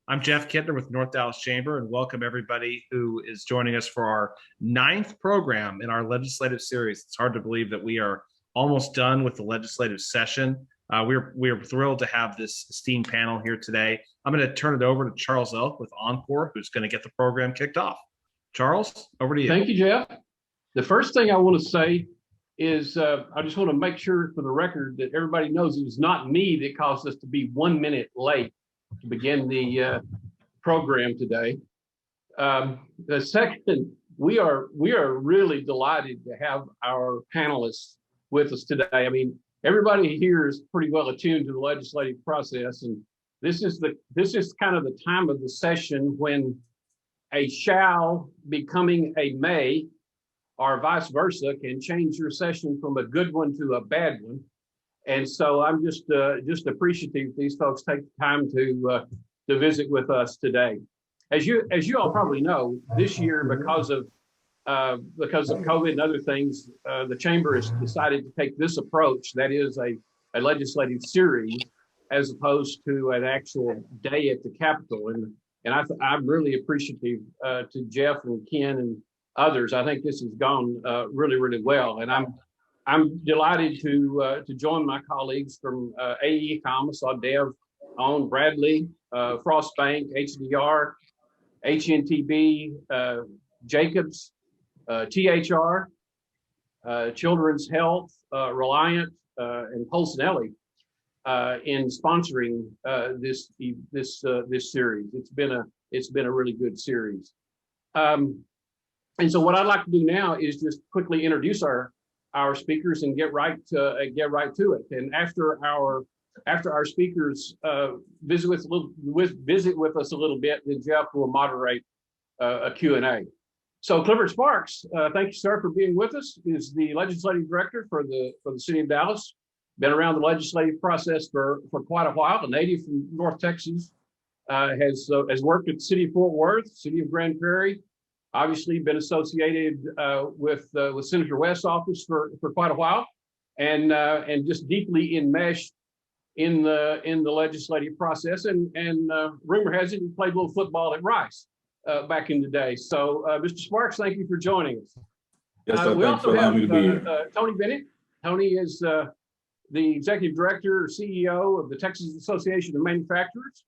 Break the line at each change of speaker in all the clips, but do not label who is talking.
I'm Jeff Kittner with North Dallas Chamber, and welcome everybody who is joining us for our 9th program in our legislative series. It's hard to believe that we are almost done with the legislative session. We're thrilled to have this esteemed panel here today. I'm going to turn it over to Charles Elk with Encore, who's going to get the program kicked off. Charles, over to you.
Thank you, Jeff. The first thing I want to say is I just want to make sure for the record that everybody knows it was not me that caused us to be 1 minute late to begin the program today. The second, we are really delighted to have our panelists with us today. I mean, everybody here is pretty well attuned to the legislative process, and this is kind of the time of the session when a shall becoming a may, or vice versa, can change your session from a good one to a bad one. And so I'm just appreciative these folks take the time to visit with us today. As you all probably know, this year because of COVID and other things, the chamber has decided to take this approach. That is a legislative series as opposed to an actual day at the Capitol. And I'm really appreciative to Jeff and Ken and others. I think this has gone really, really well. And I'm delighted to join my colleagues from AE Commerce, Dev, on Bradley, Frost Bank, HDR, HNTB, Jacobs, THR, Children's Health, Reliant, and Polsonelli in sponsoring this series. It's been a really good series. And so what I'd like to do now is just quickly introduce our speakers and get right to it. And after our speakers visit with us a little bit, then Jeff will moderate a Q&A. So Clifford Sparks, thank you, sir, for being with us. Is the legislative director for the city of Dallas. Been around the legislative process for quite a while. A native from North Texas, has worked at the city of Fort Worth, city of Grand Prairie. Obviously been associated with Senator West's office for quite a while, and just deeply enmeshed in the legislative process. And rumor has it he played a little football at Rice back in the day. So Mr. Sparks, thank you for joining us.
Yes, sir.
We
Thanks
also
for allowing
have
me to be here.
Tony Bennett. Tony is the executive director or CEO of the Texas Association of Manufacturers.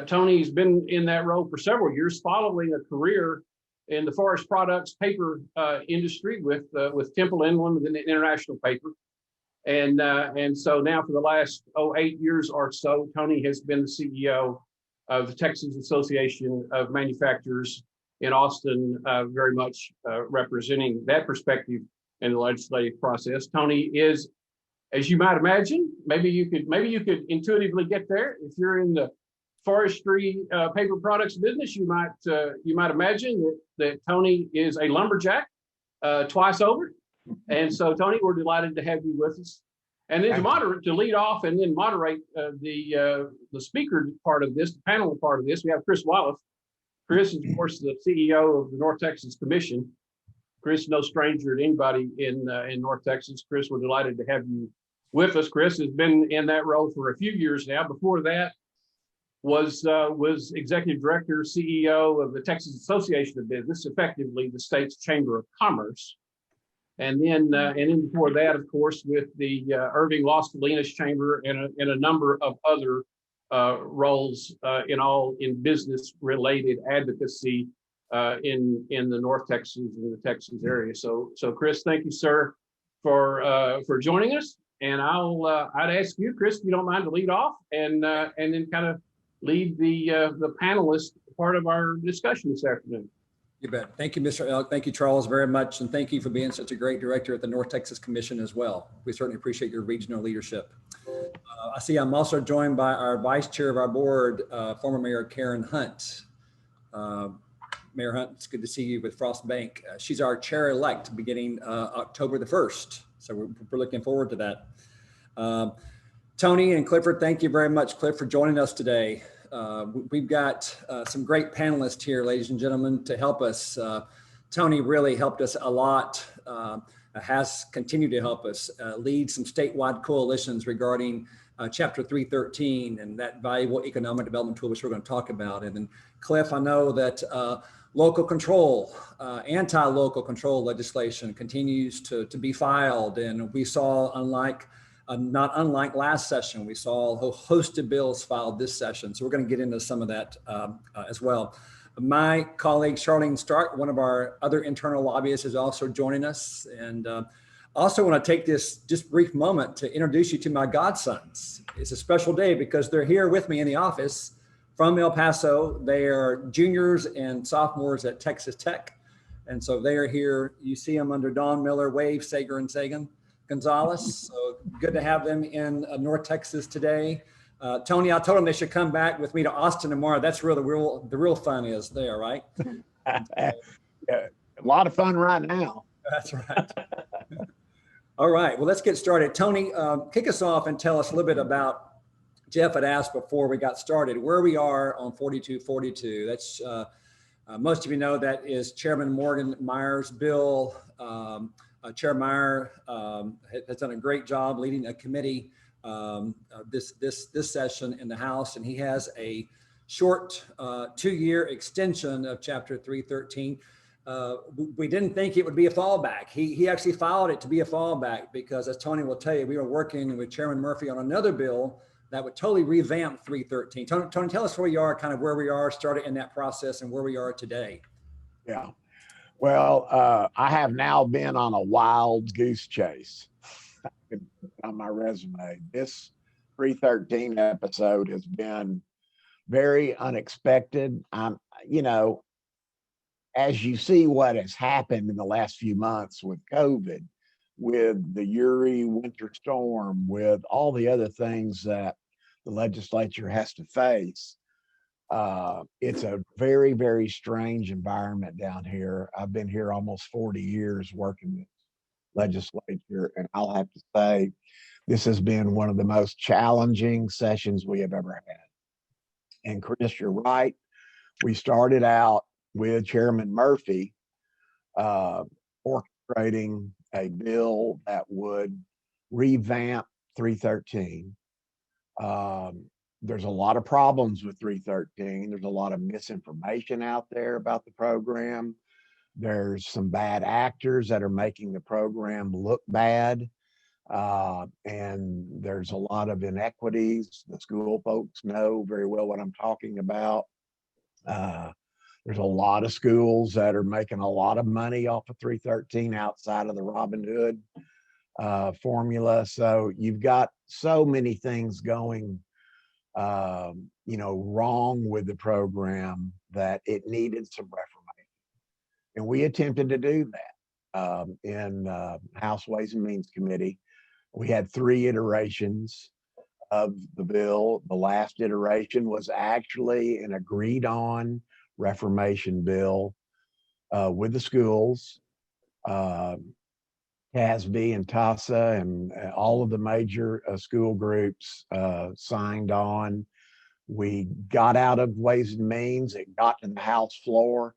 Tony's been in that role for several years, following a career in the forest products paper industry with Temple Inland, the international paper. And so now for the last 8 years or so, Tony has been the CEO of the Texas Association of Manufacturers in Austin, very much representing that perspective in the legislative process. Tony is, as you might imagine, maybe you could intuitively get there. If you're in the forestry paper products business, you might imagine that Tony is a lumberjack twice over. And so Tony, we're delighted to have you with us. And then to lead off and then moderate the speaker part of this, the panel part of this, we have Chris Wallace. Chris is, of course, the CEO of the North Texas Commission. Chris is no stranger to anybody in North Texas. Chris, we're delighted to have you with us. Chris has been in that role for a few years now. Before that, was executive director, CEO of the Texas Association of Business, effectively the state's Chamber of Commerce. And then before that, of course, with the Irving Las Colinas Chamber and a number of other roles in business related advocacy in the North Texas and the Texas area. So Chris, thank you, sir, for joining us. And I'd ask you, Chris, if you don't mind, to lead off and then kind of lead the panelist part of our discussion this afternoon.
You bet. Thank you, Mr. Elk. Thank you, Charles, very much. And thank you for being such a great director at the North Texas Commission as well. We certainly appreciate your regional leadership. I see I'm also joined by our vice chair of our board, former Mayor Karen Hunt. Mayor Hunt, it's good to see you with Frost Bank. She's our chair-elect beginning October the 1st. So we're looking forward to that. Tony and Clifford, thank you very much, Cliff, for joining us today. We've got some great panelists here, ladies and gentlemen, to help us. Tony really helped us a lot has continued to help us lead some statewide coalitions regarding Chapter 313 and that valuable economic development tool, which we're going to talk about. And then, Cliff, I know that local control, anti-local control legislation continues to be filed. And we saw, not unlike last session, we saw a host of bills filed this session. So we're going to get into some of that as well. My colleague, Charlene Stark, one of our other internal lobbyists, is also joining us. And also want to take this just brief moment to introduce you to my godsons. It's a special day because they're here with me in the office from El Paso. They are juniors and sophomores at Texas Tech. And so they are here. You see them under Don Miller, Wave, Sager, and Sagan Gonzalez. So good to have them in North Texas today. Tony, I told them they should come back with me to Austin tomorrow. That's where the real fun is there, right?
Yeah, a lot of fun right now.
That's right. All right, well, let's get started. Tony, kick us off and tell us a little bit about, Jeff had asked before we got started, where we are on 4242. That's, most of you know, that is Chairman Morgan Meyer's bill. Chair Meyer has done a great job leading a committee this session in the House, and he has a short 2-year extension of Chapter 313. We didn't think it would be a fallback. He actually filed it to be a fallback because, as Tony will tell you, we were working with Chairman Murphy on another bill that would totally revamp 313. Tony, tell us where you are, kind of where we are, started in that process, and where we are today.
Yeah. Well, I have now been on a wild goose chase on my resume. This 313 episode has been very unexpected. As you see what has happened in the last few months with COVID, with the Uri winter storm, with all the other things that the legislature has to face, it's a very, very strange environment down here. I've been here almost 40 years working with legislature, and I'll have to say this has been one of the most challenging sessions we have ever had. And Chris, you're right. We started out with Chairman Murphy orchestrating a bill that would revamp 313. There's a lot of problems with 313. There's a lot of misinformation out there about the program. There's some bad actors that are making the program look bad. And there's a lot of inequities. The school folks know very well what I'm talking about. There's a lot of schools that are making a lot of money off of 313 outside of the Robin Hood formula. So you've got so many things going wrong with the program that it needed some reformation. And we attempted to do that in House Ways and Means Committee. We had 3 iterations of the bill. The last iteration was actually an agreed on reformation bill with the schools. CASB and TASA and all of the major school groups signed on. We got out of Ways and Means, it got to the House floor,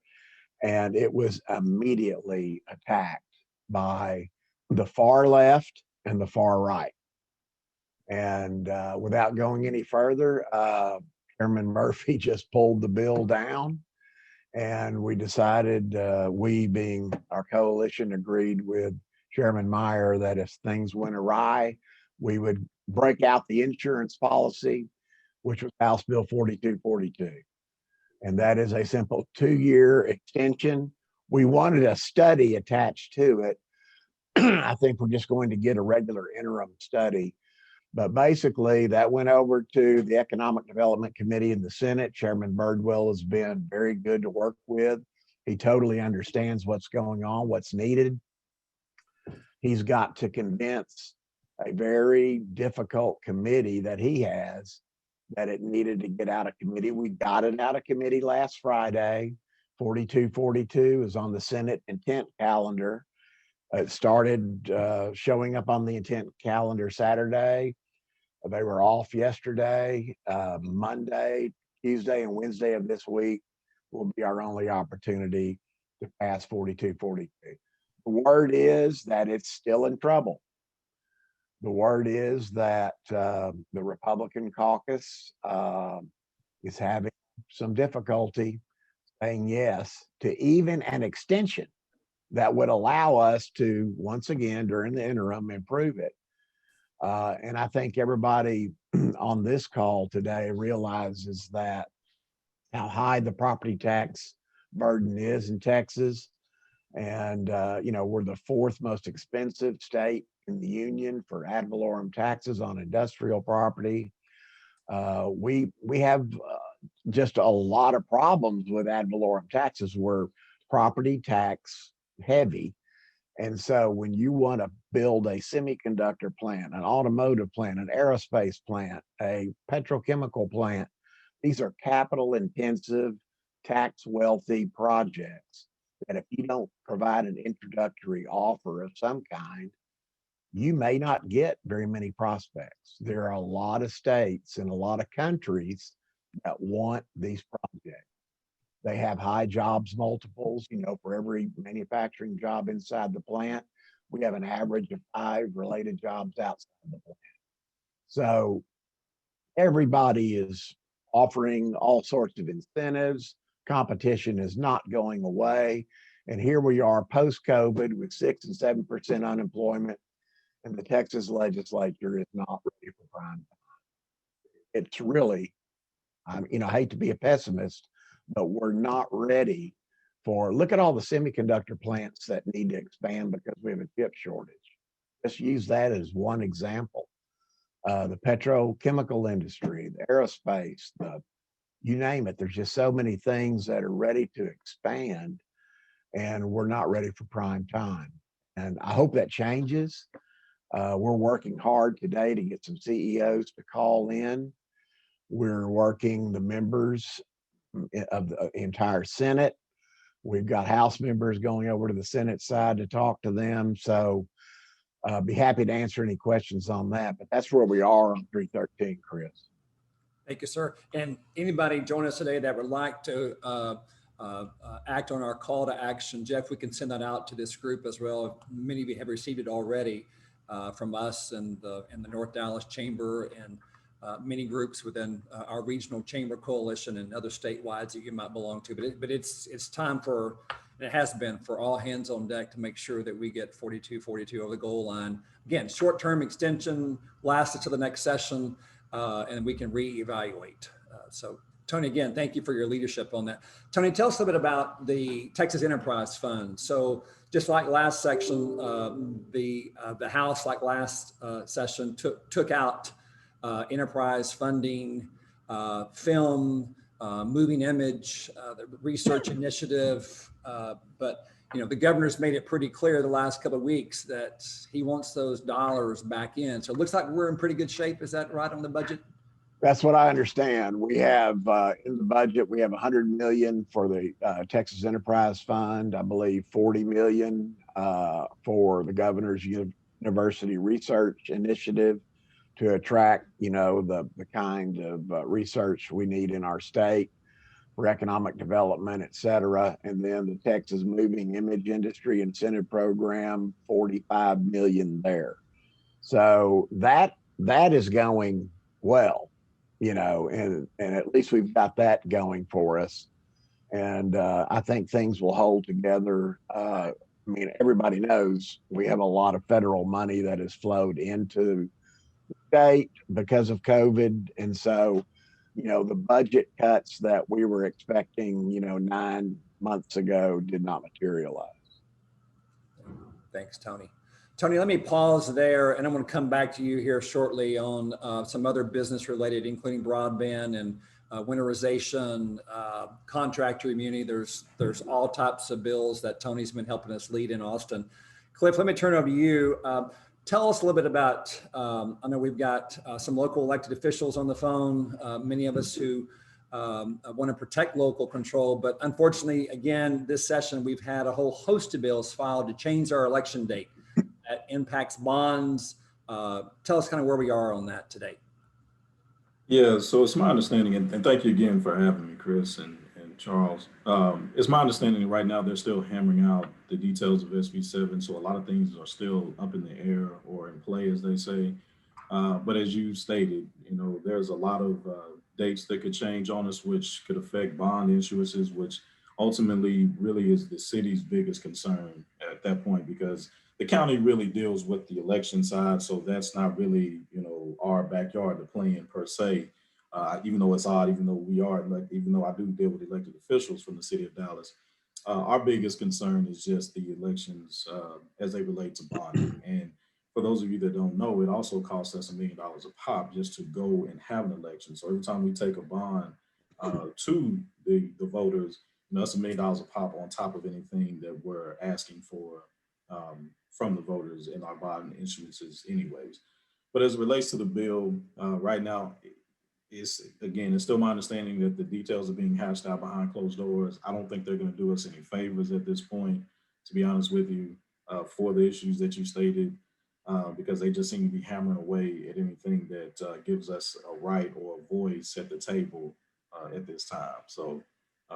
and it was immediately attacked by the far left and the far right. And without going any further, Chairman Murphy just pulled the bill down, and we decided, we being our coalition, agreed with Chairman Meyer that if things went awry, we would break out the insurance policy, which was House Bill 4242. And that is a simple 2-year extension. We wanted a study attached to it. I think we're just going to get a regular interim study. But basically, that went over to the Economic Development Committee in the Senate. Chairman Birdwell has been very good to work with. He totally understands what's going on, what's needed. He's got to convince a very difficult committee that he has that it needed to get out of committee. We got it out of committee last Friday. 4242 is on the Senate intent calendar. It started showing up on the intent calendar Saturday. They were off yesterday. Monday, Tuesday, and Wednesday of this week will be our only opportunity to pass 4242. The word is that it's still in trouble. The word is that the Republican caucus is having some difficulty saying yes to even an extension that would allow us to, once again, during the interim, improve it. And I think everybody on this call today realizes that how high the property tax burden is in Texas. And, we're the fourth most expensive state in the union for ad valorem taxes on industrial property. We have just a lot of problems with ad valorem taxes. We're property tax heavy. And so when you want to build a semiconductor plant, an automotive plant, an aerospace plant, a petrochemical plant, these are capital intensive, tax wealthy projects that if you don't provide an introductory offer of some kind, you may not get very many prospects. There are a lot of states and a lot of countries that want these projects. They have high jobs multiples, for every manufacturing job inside the plant, we have an average of 5 related jobs outside the plant. So everybody is offering all sorts of incentives. Competition is not going away. And here we are post-COVID with 6 and 7% unemployment, and the Texas legislature is not ready for prime time. It's really, I hate to be a pessimist, but we're not ready look at all the semiconductor plants that need to expand because we have a chip shortage. Just use that as one example. The petrochemical industry, the aerospace, you name it. There's just so many things that are ready to expand, and we're not ready for prime time. And I hope that changes. We're working hard today to get some CEOs to call in. We're working the members of the entire Senate. We've got House members going over to the Senate side to talk to them. So be happy to answer any questions on that. But that's where we are on 313, Chris.
Thank you, sir. And anybody join us today that would like to act on our call to action, Jeff, we can send that out to this group as well. Many of you have received it already from us and the North Dallas Chamber and many groups within our regional chamber coalition and other statewide that you might belong to. But it's time for, and it has been, for all hands on deck to make sure that we get 4242 over the goal line. Again, short-term extension lasts until the next session, and we can reevaluate. So Tony, again, thank you for your leadership on that. Tony, tell us a little bit about the Texas Enterprise Fund. So just like last section, the House, like last session, took out enterprise funding, film, moving image, the research initiative. But the governor's made it pretty clear the last couple of weeks that he wants those dollars back in. So it looks like we're in pretty good shape. Is that right on the budget?
That's what I understand. We have in the budget, we have 100 million for the Texas Enterprise Fund. I believe 40 million for the governor's university research initiative to attract, the kind of research we need in our state for economic development, et cetera. And then the Texas Moving Image Industry Incentive Program, 45 million there. So that is going well, and at least we've got that going for us. And I think things will hold together. Everybody knows we have a lot of federal money that has flowed into the state because of COVID. And so, the budget cuts that we were expecting, 9 months ago did not materialize.
Thanks, Tony. Tony, let me pause there, and I'm going to come back to you here shortly on some other business related, including broadband and winterization, contractor immunity. There's all types of bills that Tony's been helping us lead in Austin. Cliff, let me turn it over to you. Tell us a little bit about, I know we've got some local elected officials on the phone, many of us who want to protect local control, but unfortunately, again, this session, we've had a whole host of bills filed to change our election date that impacts bonds. Tell us kind of where we are on that today.
Yeah, so it's my understanding, and thank you again for having me, Chris, and Charles. It's my understanding right now they're still hammering out the details of SB7, so a lot of things are still up in the air or in play, as they say. But as you stated, there's a lot of dates that could change on us, which could affect bond issuances, which ultimately really is the city's biggest concern at that point, because the county really deals with the election side. So that's not really, our backyard to play in per se. Even though it's odd, even though I do deal with elected officials from the city of Dallas, our biggest concern is just the elections as they relate to bonding. And for those of you that don't know, it also costs us $1 million a pop just to go and have an election. So every time we take a bond to the voters, that's $1 million a pop on top of anything that we're asking for from the voters in our bond issuances anyways. But as it relates to the bill, right now, it's still my understanding that the details are being hashed out behind closed doors. I don't think they're going to do us any favors at this point, to be honest with you, for the issues that you stated, because they just seem to be hammering away at anything that gives us a right or a voice at the table at this time. So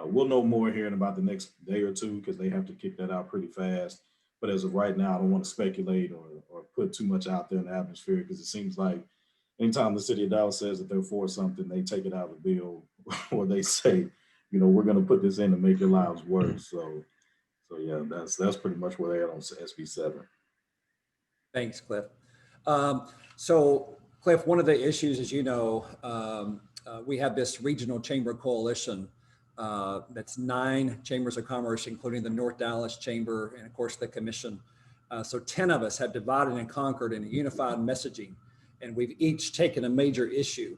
we'll know more here in about the next day or two, because they have to kick that out pretty fast. But as of right now, I don't want to speculate or put too much out there in the atmosphere, because it seems like anytime the city of Dallas says that they're for something, they take it out of the bill, or they say, we're going to put this in to make your lives worse. So yeah, that's pretty much where they're at on SB7.
Thanks, Cliff. So Cliff, one of the issues, as you know, we have this regional chamber coalition that's 9 chambers of commerce, including the North Dallas Chamber and of course the commission. So 10 of us have divided and conquered in a unified messaging, and we've each taken a major issue.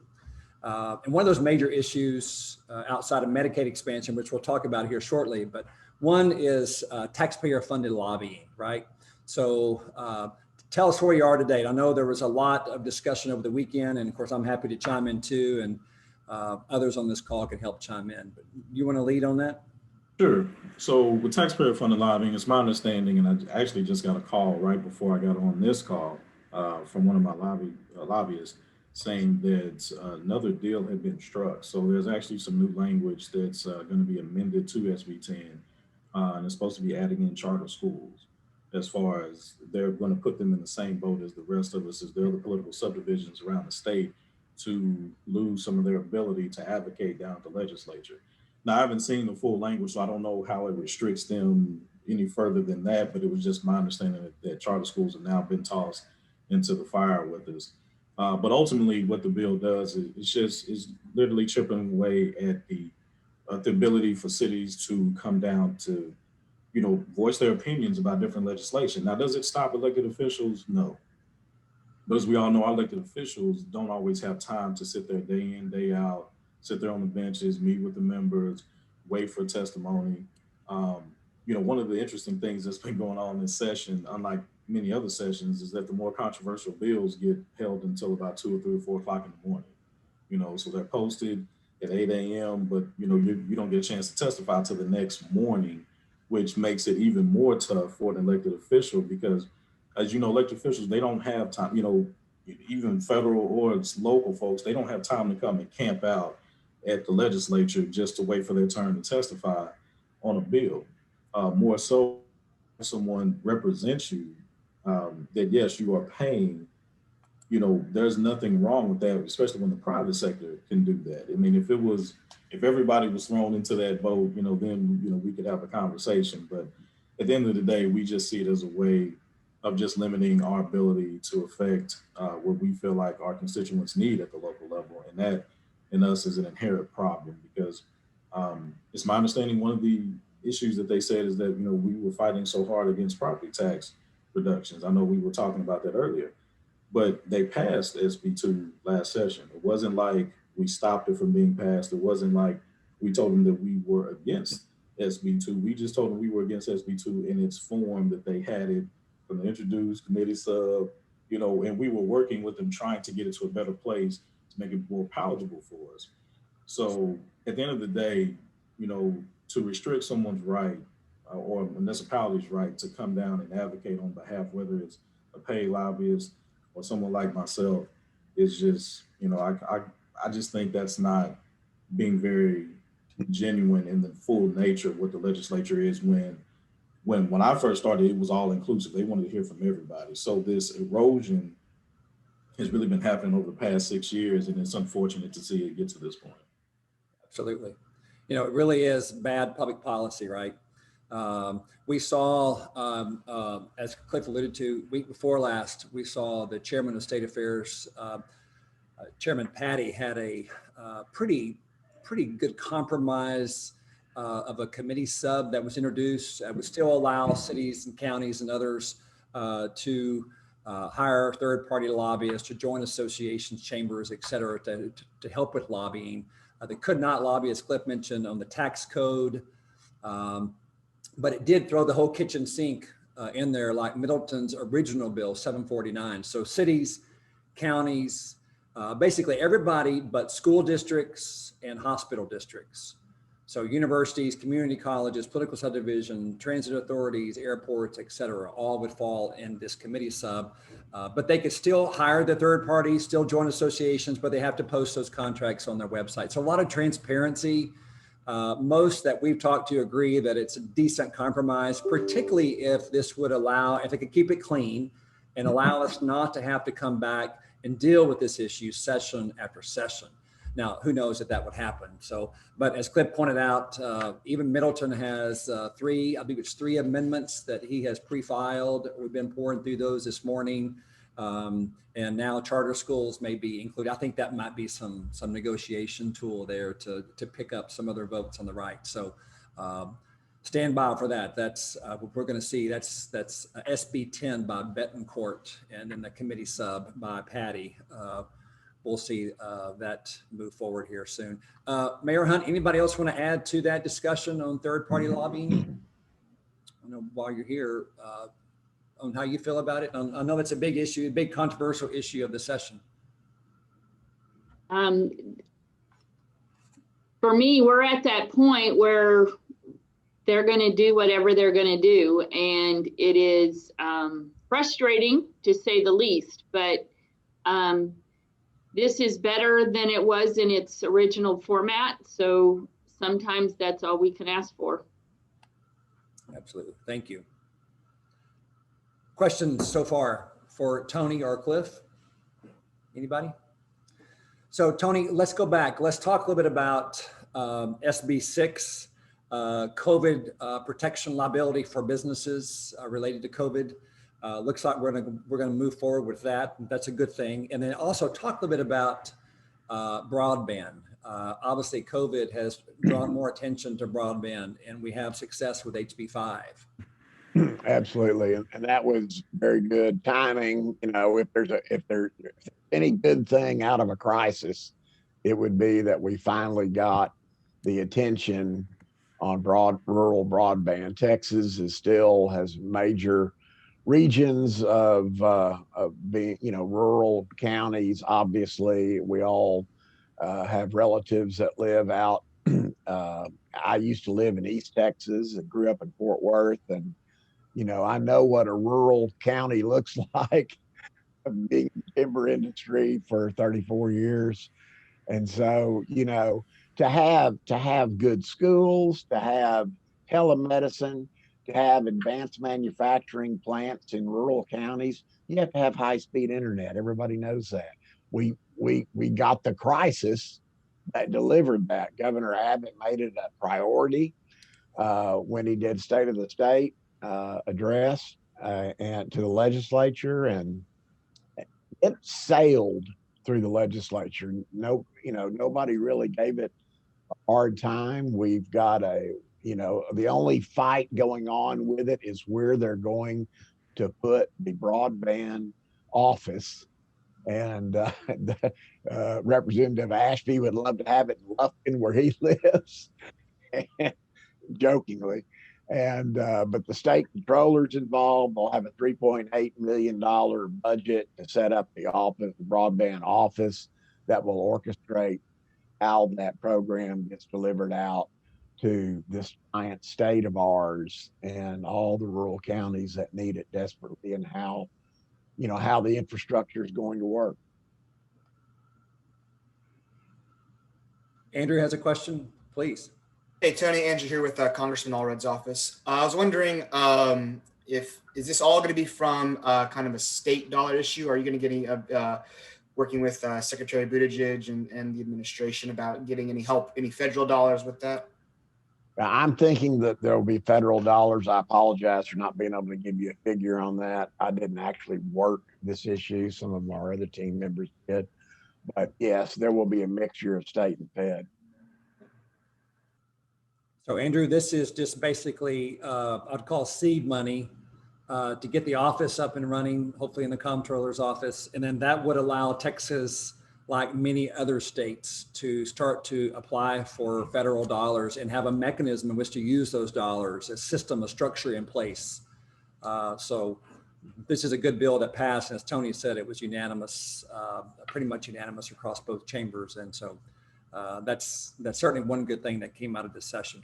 And one of those major issues outside of Medicaid expansion, which we'll talk about here shortly, but one is taxpayer funded lobbying, right? So tell us where you are today. I know there was a lot of discussion over the weekend, and of course I'm happy to chime in too, and others on this call can help chime in. But you want to lead on that?
Sure. So with taxpayer funded lobbying, it's my understanding, and I actually just got a call right before I got on this call from one of my lobbyists saying that another deal had been struck. So there's actually some new language that's going to be amended to SB10, and it's supposed to be adding in charter schools, as far as they're going to put them in the same boat as the rest of us, as the other political subdivisions around the state, to lose some of their ability to advocate down at the legislature. Now, I haven't seen the full language, so I don't know how it restricts them any further than that, but it was just my understanding that charter schools have now been tossed into the fire with us. But ultimately, what the bill does is literally chipping away at the ability for cities to come down to, voice their opinions about different legislation. Now, does it stop elected officials? No. But as we all know, our elected officials don't always have time to sit there day in, day out, sit there on the benches, meet with the members, wait for testimony. One of the interesting things that's been going on this session, unlike many other sessions, is that the more controversial bills get held until about 2 or 3 or 4 o'clock in the morning. So they're posted at 8 a.m., but you don't get a chance to testify till the next morning, which makes it even more tough for an elected official, because as you know, elected officials, they don't have time, even federal or local folks, they don't have time to come and camp out at the legislature just to wait for their turn to testify on a bill. More so, someone represents you, that yes, you are paying, there's nothing wrong with that, especially when the private sector can do that. I mean, if everybody was thrown into that boat, then, we could have a conversation. But at the end of the day, we just see it as a way of just limiting our ability to affect what we feel like our constituents need at the local level. And that, in us, is an inherent problem, because it's my understanding one of the issues that they said is that, we were fighting so hard against property tax reductions. I know we were talking about that earlier, but they passed SB2 last session. It wasn't like we stopped it from being passed. It wasn't like we told them that we were against SB2. We just told them we were against SB2 in its form that they had it from the introduced committee sub, and we were working with them trying to get it to a better place to make it more palatable for us. So at the end of the day, to restrict someone's right or a municipality's right to come down and advocate on behalf, whether it's a paid lobbyist or someone like myself, is just, I just think that's not being very genuine in the full nature of what the legislature is. When I first started, it was all inclusive. They wanted to hear from everybody. So this erosion has really been happening over the past 6 years, and it's unfortunate to see it get to this point.
Absolutely. You know, it really is bad public policy, right? We saw, as Cliff alluded to, week before last, we saw the chairman of state affairs, Chairman Patty, had a pretty good compromise of a committee sub that was introduced. It would still allow cities and counties and others to hire third-party lobbyists, to join associations, chambers, et cetera, to help with lobbying. They could not lobby, as Cliff mentioned, on the tax code, but it did throw the whole kitchen sink in there, like Middleton's original bill, 749. So cities, counties, basically everybody but school districts and hospital districts. So universities, community colleges, political subdivision, transit authorities, airports, et cetera, all would fall in this committee sub. But they could still hire the third parties, still join associations, but they have to post those contracts on their website. So a lot of transparency. Most that we've talked to agree that it's a decent compromise, particularly if this would allow, if it could keep it clean and allow us not to have to come back and deal with this issue session after session. Now, who knows if that would happen? So, but as Cliff pointed out, even Middleton has I believe it's three amendments that he has pre-filed. We've been pouring through those this morning. And now charter schools may be included. I think that might be some negotiation tool there to pick up some other votes on the right. So stand by for that. That's we're going to see. That's SB 10 by Bettencourt, and then the committee sub by Patty. We'll see that move forward here soon. Mayor Hunt, anybody else want to add to that discussion on third-party lobbying? I know while you're here, on how you feel about it. I know it's a big issue, a big controversial issue of the session.
For me, we're at that point where they're going to do whatever they're going to do. And it is frustrating to say the least, but this is better than it was in its original format. So sometimes that's all we can ask for.
Absolutely. Thank you. Questions so far for Tony or Cliff? Anybody? So Tony, let's go back. Let's talk a little bit about SB 6, COVID protection liability for businesses related to COVID. Looks like we're gonna move forward with that. That's a good thing. And then also talk a little bit about broadband. Obviously, COVID has drawn more attention to broadband, and we have success with HB 5.
Absolutely, and that was very good timing. You know, if there's any good thing out of a crisis, it would be that we finally got the attention on rural broadband. Texas has major regions of being, rural counties. Obviously, we all have relatives that live out. I used to live in East Texas and grew up in Fort Worth, and I know what a rural county looks like, being in the timber industry for 34 years. And so, to have good schools, to have telemedicine, to have advanced manufacturing plants in rural counties, you have to have high-speed internet. Everybody knows that. We got the crisis that delivered that. Governor Abbott made it a priority when he did State of the State address and to the legislature, and it sailed through the legislature. Nobody really gave it a hard time. We've got the only fight going on with it is where they're going to put the broadband office. And Representative Ashby would love to have it in Lufkin, where he lives, jokingly. And but the state controller's involved. They'll have a $3.8 million budget to set up the broadband office that will orchestrate how that program gets delivered out to this giant state of ours and all the rural counties that need it desperately, and how the infrastructure is going to work.
Andrew has a question, please.
Hey, Tony, Andrew here with Congressman Allred's office. I was wondering is this all going to be from kind of a state dollar issue? Are you going to get any working with Secretary Buttigieg and the administration about getting any help, any federal dollars with that?
I'm thinking that there will be federal dollars. I apologize for not being able to give you a figure on that. I didn't actually work this issue. Some of our other team members did. But yes, there will be a mixture of state and fed.
So Andrew, this is just basically, I'd call seed money to get the office up and running, hopefully in the comptroller's office. And then that would allow Texas, like many other states, to start to apply for federal dollars and have a mechanism in which to use those dollars, a system, a structure in place. So this is a good bill that passed. And as Tony said, it was unanimous, pretty much unanimous across both chambers. And so that's certainly one good thing that came out of this session.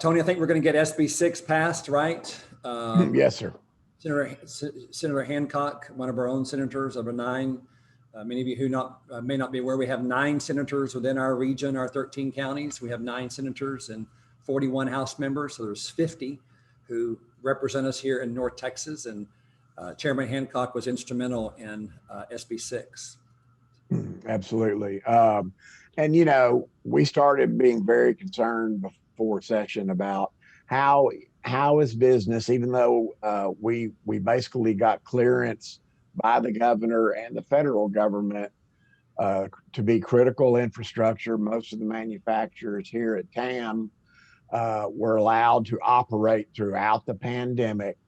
Tony, I think we're going to get SB 6 passed, right?
Yes, sir.
Senator Hancock, one of our own senators, of a 9. Many of you who may not be aware, we have 9 senators within our region, our 13 counties. We have 9 senators and 41 House members. So there's 50 who represent us here in North Texas. And Chairman Hancock was instrumental in SB 6.
Absolutely. And, you know, we started being very concerned before session about how is business, even though we basically got clearance by the governor and the federal government to be critical infrastructure. Most of the manufacturers here at TAM were allowed to operate throughout the pandemic,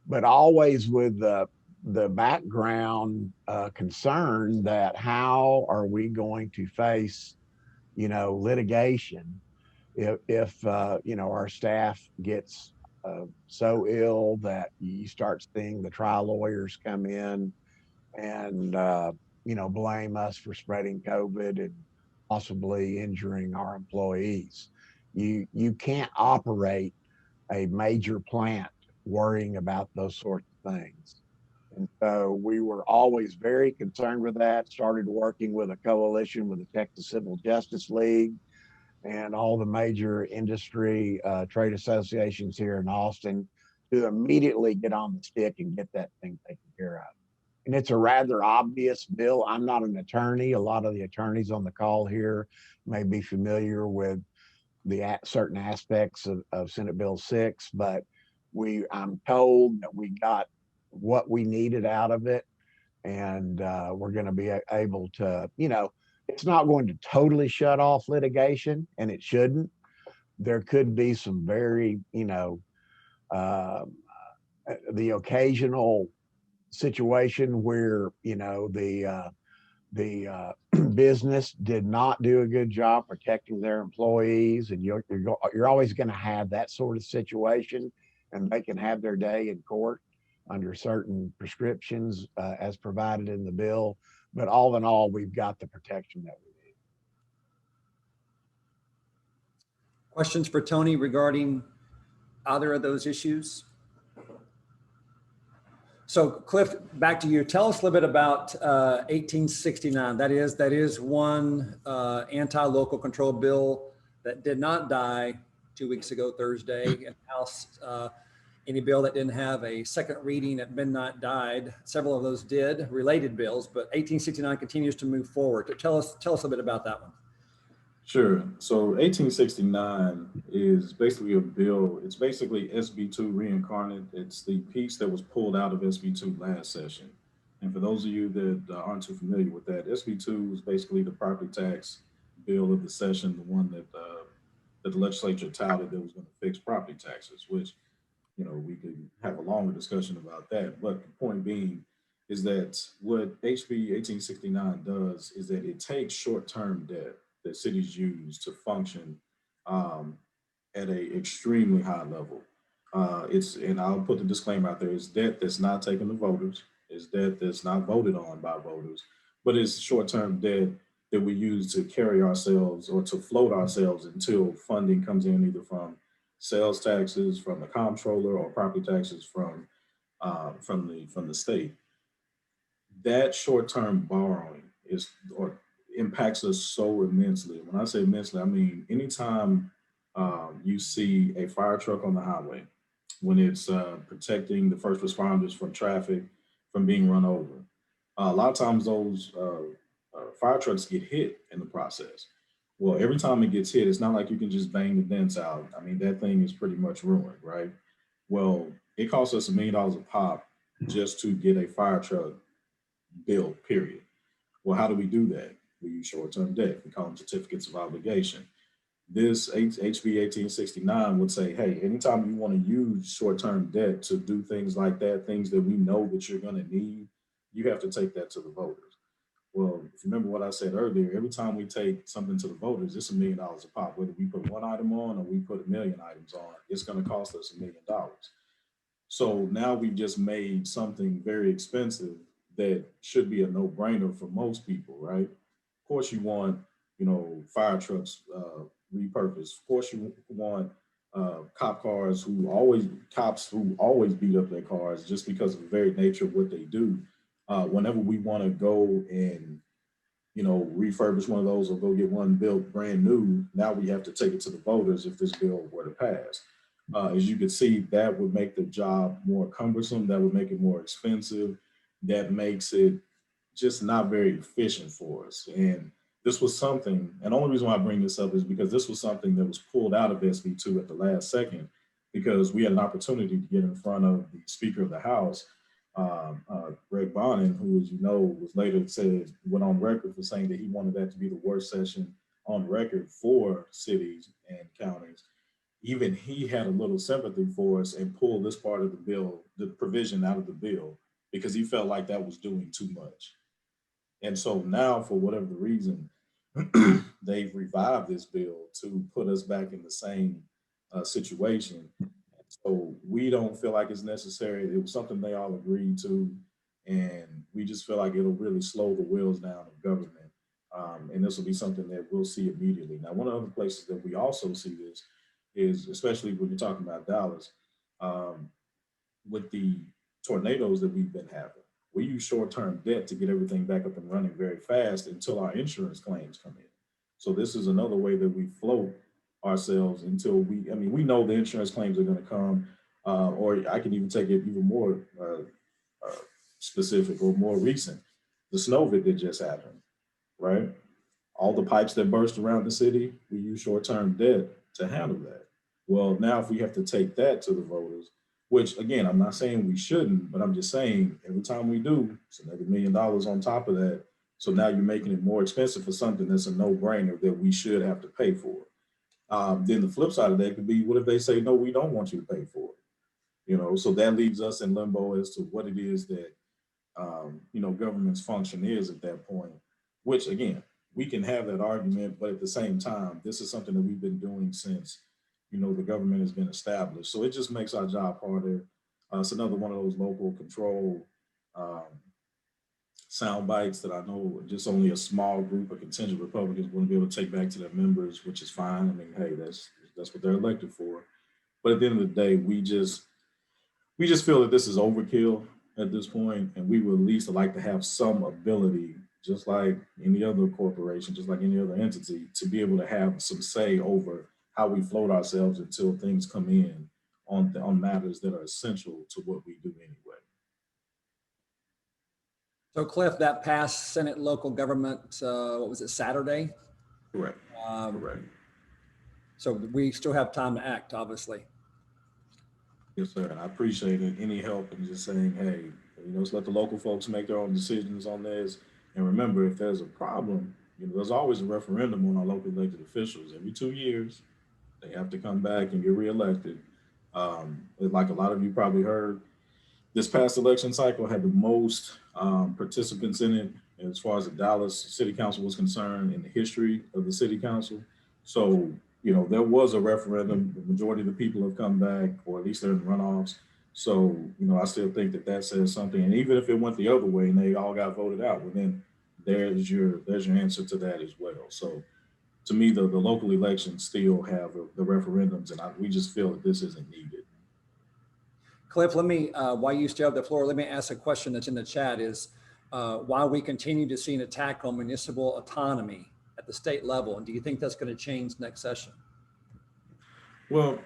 but always with the background concern that how are we going to face, you know, litigation if you know, our staff gets so ill that you start seeing the trial lawyers come in and you know, blame us for spreading COVID and possibly injuring our employees. You can't operate a major plant worrying about those sorts of things. And so we were always very concerned with that, started working with a coalition with the Texas Civil Justice League and all the major industry trade associations here in Austin to immediately get on the stick and get that thing taken care of. And it's a rather obvious bill. I'm not an attorney. A lot of the attorneys on the call here may be familiar with the certain aspects of Senate Bill 6, but I'm told that we got what we needed out of it. And we're going to be able to, you know, it's not going to totally shut off litigation, and it shouldn't. There could be some very, you know, the occasional situation where, you know, the business did not do a good job protecting their employees, and you're always going to have that sort of situation, and they can have their day in court under certain prescriptions as provided in the bill. But all in all, we've got the protection that we need.
Questions for Tony regarding either of those issues? So Cliff, back to you. Tell us a little bit about 1869. That is one anti-local control bill that did not die 2 weeks ago Thursday in the House. Any bill that didn't have a second reading at midnight died. Several of those did, related bills, but 1869 continues to move forward. Tell us a bit about that one.
Sure. So 1869 is basically a bill. It's basically SB2 reincarnate. It's the piece that was pulled out of SB2 last session. And for those of you that aren't too familiar with that, SB2 is basically the property tax bill of the session, the one that the legislature touted that was going to fix property taxes, which, you know, we could have a longer discussion about that. But the point being is that what HB 1869 does is that it takes short-term debt that cities use to function at a extremely high level. And I'll put the disclaimer out there, it's debt that's not taken to voters, it's debt that's not voted on by voters, but it's short-term debt that we use to carry ourselves or to float ourselves until funding comes in either from sales taxes, from the comptroller, or property taxes from the state. That short-term borrowing impacts us so immensely. When I say immensely, I mean anytime you see a fire truck on the highway, when it's protecting the first responders from traffic from being run over. A lot of times those fire trucks get hit in the process. Well, every time it gets hit, it's not like you can just bang the dents out. I mean, that thing is pretty much ruined, right? Well, it costs us $1 million a pop just to get a fire truck built, period. Well, how do we do that? We use short-term debt. We call them certificates of obligation. This HB 1869 would say, hey, anytime you want to use short-term debt to do things like that, things that we know that you're going to need, you have to take that to the voters. Well, if you remember what I said earlier, every time we take something to the voters, it's $1 million a pop. Whether we put one item on or we put 1 million items on, it's going to cost us $1 million. So now we've just made something very expensive that should be a no-brainer for most people, right? Of course, you want, fire trucks repurposed. Of course, you want cops who always beat up their cars just because of the very nature of what they do. Whenever we want to go and refurbish one of those or go get one built brand new, now we have to take it to the voters if this bill were to pass. As you can see, that would make the job more cumbersome. That would make it more expensive. That makes it just not very efficient for us. And this was something, and the only reason why I bring this up is because this was something that was pulled out of SB2 at the last second, because we had an opportunity to get in front of the Speaker of the House, Greg Bonin, who, as you know, was later went on record for saying that he wanted that to be the worst session on record for cities and counties. Even he had a little sympathy for us and pulled this part of the bill, the provision out of the bill, because he felt like that was doing too much. And so now, for whatever the reason, they've revived this bill to put us back in the same situation. So we don't feel like it's necessary. It was something they all agreed to, and we just feel like it'll really slow the wheels down of government. And this will be something that we'll see immediately. Now, one of the other places that we also see this is, especially when you're talking about Dallas, with the tornadoes that we've been having. We use short-term debt to get everything back up and running very fast until our insurance claims come in. So this is another way that we float ourselves until we know the insurance claims are going to come, or I can even take it even more specific or more recent. The snow that just happened, right? All the pipes that burst around the city, we use short-term debt to handle that. Well, now if we have to take that to the voters, which again, I'm not saying we shouldn't, but I'm just saying every time we do, it's another $1 million on top of that. So now you're making it more expensive for something that's a no-brainer that we should have to pay for. Then the flip side of that could be, what if they say, no, we don't want you to pay for it? So that leaves us in limbo as to what it is that, government's function is at that point, which again, we can have that argument, but at the same time, this is something that we've been doing since, the government has been established. So it just makes our job harder. It's another one of those local control sound bites that I know just only a small group of contingent Republicans want to be able to take back to their members, which is fine. I mean, hey, that's what they're elected for. But at the end of the day, we just feel that this is overkill at this point, and we would at least like to have some ability, just like any other corporation, just like any other entity, to be able to have some say over how we float ourselves until things come in on matters that are essential to what we do anyway.
So Cliff, that passed Senate local government, what was it, Saturday?
Correct. Correct.
So we still have time to act, obviously.
Yes, sir. And I appreciate it. Any help in just saying, hey, let's let the local folks make their own decisions on this. And remember, if there's a problem, there's always a referendum on our local elected officials. Every 2 years, they have to come back and get reelected. Like a lot of you probably heard, this past election cycle had the most participants in it as far as the Dallas City Council was concerned in the history of the City Council. So, there was a referendum. The majority of the people have come back, or at least they're in runoffs. So, I still think that says something. And even if it went the other way and they all got voted out, well, then there's your answer to that as well. So to me, the local elections still have the referendums, and we just feel that this isn't needed.
Cliff, let me, while you still have the floor, let me ask a question that's in the chat is, why we continue to see an attack on municipal autonomy at the state level? And do you think that's going to change next session?
Well,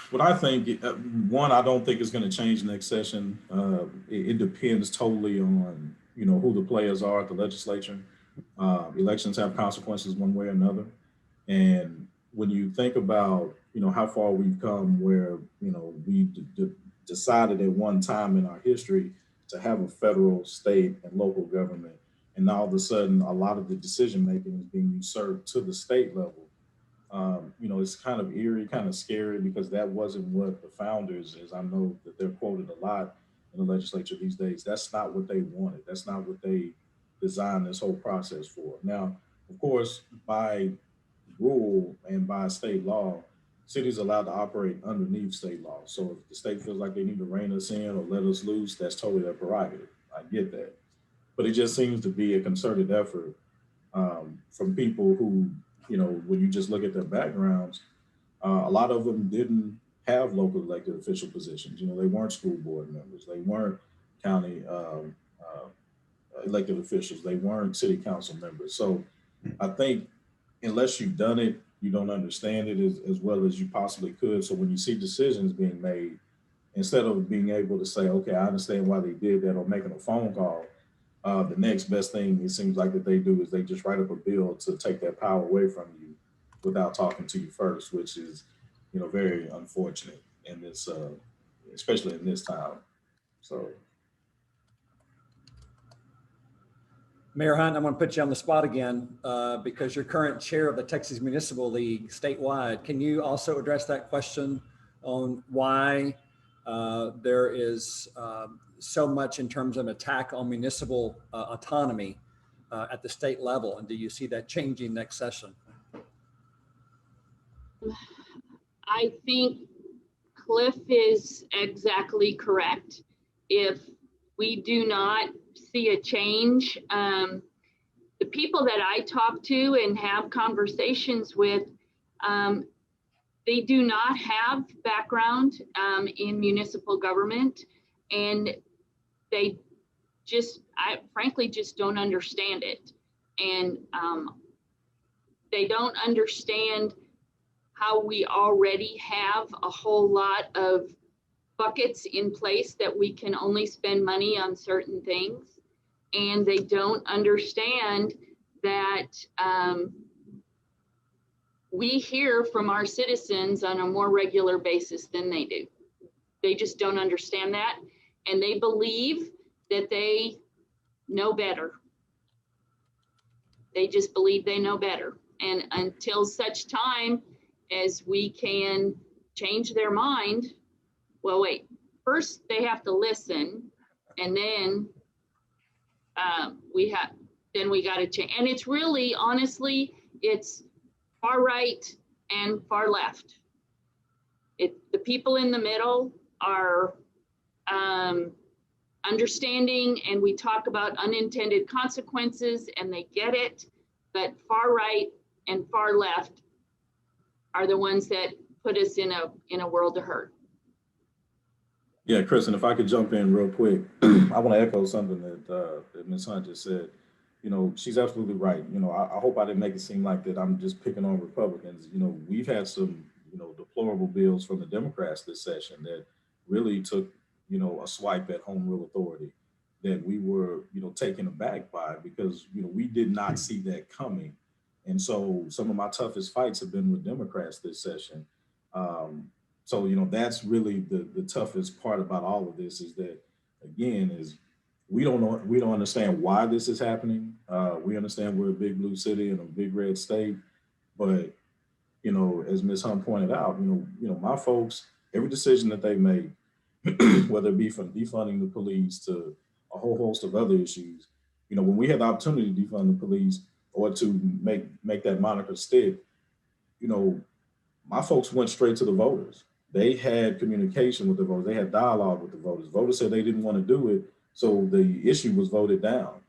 what I think, one, I don't think it's going to change next session. It depends totally on, who the players are at the legislature. Elections have consequences one way or another. And when you think about, how far we've come where, we decided at one time in our history to have a federal, state, and local government. And now all of a sudden, a lot of the decision making is being usurped to the state level. It's kind of eerie, kind of scary, because that wasn't what the founders, as I know that they're quoted a lot in the legislature these days, that's not what they wanted. That's not what they designed this whole process for. Now, of course, by rule and by state law, cities are allowed to operate underneath state law. So if the state feels like they need to rein us in or let us loose, that's totally their prerogative. I get that. But it just seems to be a concerted effort from people who, when you just look at their backgrounds, a lot of them didn't have local elected official positions. They weren't school board members. They weren't county elected officials. They weren't city council members. So I think unless you've done it, you don't understand it as well as you possibly could. So when you see decisions being made, instead of being able to say, okay, I understand why they did that, or making a phone call, the next best thing it seems like that they do is they just write up a bill to take that power away from you without talking to you first, which is, very unfortunate in this, especially in this time. So.
Mayor Hunt, I'm going to put you on the spot again because you're current chair of the Texas Municipal League statewide. Can you also address that question on why there is so much in terms of attack on municipal autonomy at the state level? And do you see that changing next session?
I think Cliff is exactly correct. If we do not see a change, the people that I talk to and have conversations with, they do not have background in municipal government, and they frankly just don't understand it. And they don't understand how we already have a whole lot of buckets in place that we can only spend money on certain things. And they don't understand that we hear from our citizens on a more regular basis than they do. They just don't understand that. And they believe that they know better. They just believe they know better. And until such time as we can change their mind, well, wait, first they have to listen, and then we got to change. And it's really, honestly, it's far right and far left. The people in the middle are understanding, and we talk about unintended consequences, and they get it. But far right and far left are the ones that put us in a world of hurt.
Yeah, Chris, and if I could jump in real quick, I want to echo something that Ms. Hunt just said. She's absolutely right. I hope I didn't make it seem like that I'm just picking on Republicans. We've had some, deplorable bills from the Democrats this session that really took, a swipe at home rule authority that we were, taken aback by, because, we did not see that coming. And so some of my toughest fights have been with Democrats this session. So, that's really the toughest part about all of this, is that, again, is we don't understand why this is happening. We understand we're a big blue city and a big red state, but, as Ms. Hunt pointed out, my folks, every decision that they made, whether it be from defunding the police to a whole host of other issues, when we had the opportunity to defund the police or to make that moniker stick, my folks went straight to the voters. They had communication with the voters. They had dialogue with the voters. Voters said they didn't want to do it, so the issue was voted down.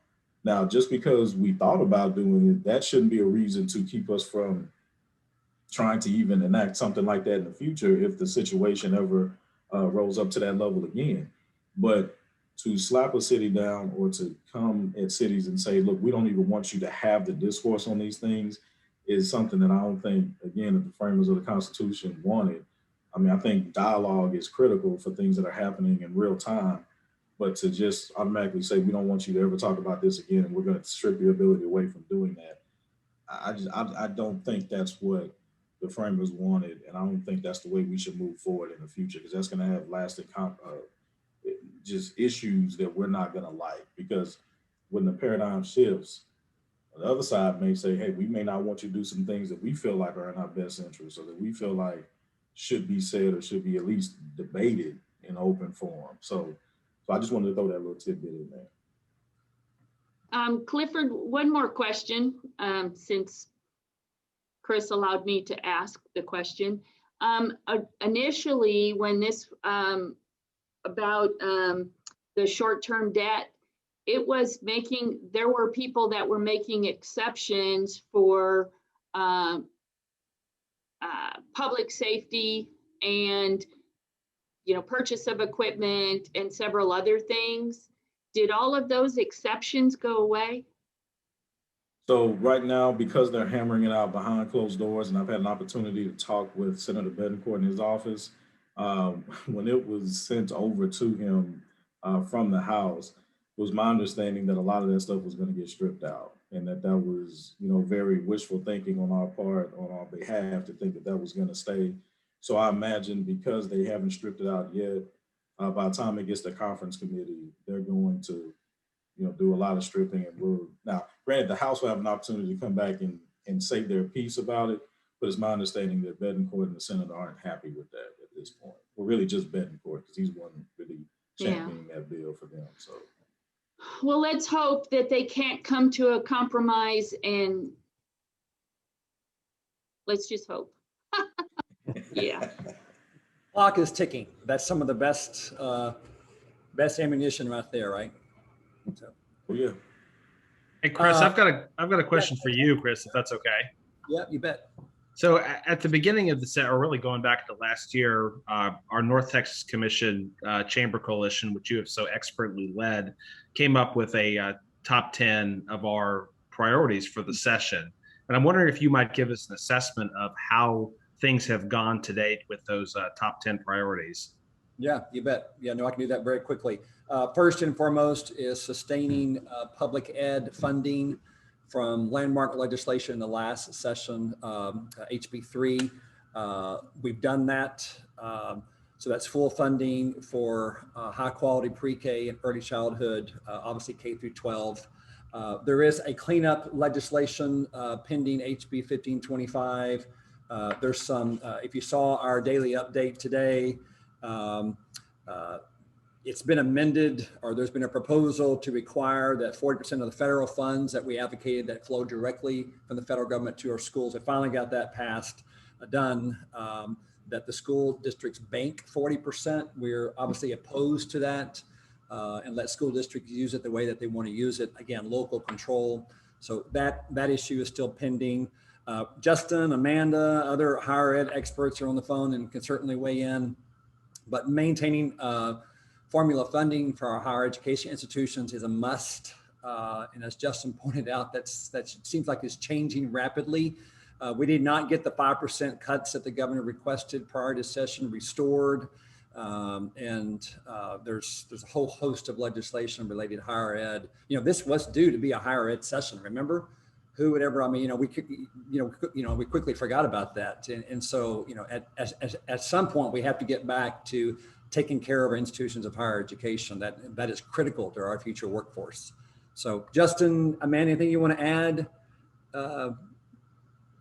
Now, just because we thought about doing it, that shouldn't be a reason to keep us from trying to even enact something like that in the future if the situation ever rose up to that level again. But to slap a city down or to come at cities and say, look, we don't even want you to have the discourse on these things is something that I don't think, again, that the framers of the Constitution wanted. I mean, I think dialogue is critical for things that are happening in real time, but to just automatically say, we don't want you to ever talk about this again, and we're going to strip your ability away from doing that. I don't think that's what the framers wanted, and I don't think that's the way we should move forward in the future, because that's going to have lasting just issues that we're not going to like. Because when the paradigm shifts, the other side may say, hey, we may not want you to do some things that we feel like are in our best interest, or that we feel like should be said or should be at least debated in open forum. So I just wanted to throw that little tidbit in there.
Clifford, one more question, since Chris allowed me to ask the question. Initially, when this about the short-term debt, it was there were people that were making exceptions for public safety and, purchase of equipment and several other things. Did all of those exceptions go away?
So right now, because they're hammering it out behind closed doors, and I've had an opportunity to talk with Senator Bennett in his office, when it was sent over to him from the House, it was my understanding that a lot of that stuff was going to get stripped out, and that was, very wishful thinking on our part, on our behalf, to think that that was going to stay. So I imagine because they haven't stripped it out yet, by the time it gets to conference committee, they're going to, do a lot of stripping. And now, granted, the House will have an opportunity to come back and say their piece about it, but it's my understanding that Betancourt and the Senate aren't happy with that at this point. Well, really just Betancourt, because he's one really championing that bill for them. So,
well, let's hope that they can't come to a compromise, and let's just hope. Yeah.
Clock is ticking. That's some of the best ammunition right there, right? So.
Oh, yeah.
Hey, Chris, I've got a question for you, Chris, if that's okay.
Yeah, you bet.
So at the beginning of the set, or really going back to last year, our North Texas Commission Chamber Coalition, which you have so expertly led, came up with a top 10 of our priorities for the session. And I'm wondering if you might give us an assessment of how things have gone to date with those top 10 priorities.
Yeah, you bet. Yeah, no, I can do that very quickly. First and foremost is sustaining public ed funding from landmark legislation in the last session, HB 3. We've done that. So that's full funding for high quality pre-K and early childhood, obviously K through 12. There is a cleanup legislation pending HB 1525. There's some, if you saw our daily update today, it's been amended, or there's been a proposal to require that 40% of the federal funds that we advocated that flow directly from the federal government to our schools. I finally got that passed, done, that the school districts bank 40%. We're obviously opposed to that, and let school districts use it the way that they want to use it. Again, local control. So that issue is still pending. Justin, Amanda, other higher ed experts are on the phone and can certainly weigh in, but maintaining formula funding for our higher education institutions is a must. And as Justin pointed out, that seems like it's changing rapidly. We did not get the 5% cuts that the governor requested prior to session restored. And there's a whole host of legislation related to higher ed. This was due to be a higher ed session, remember? Who would ever, we quickly forgot about that. And so, at some point we have to get back to taking care of our institutions of higher education. That is critical to our future workforce. So Justin, Amanda, anything you want to add?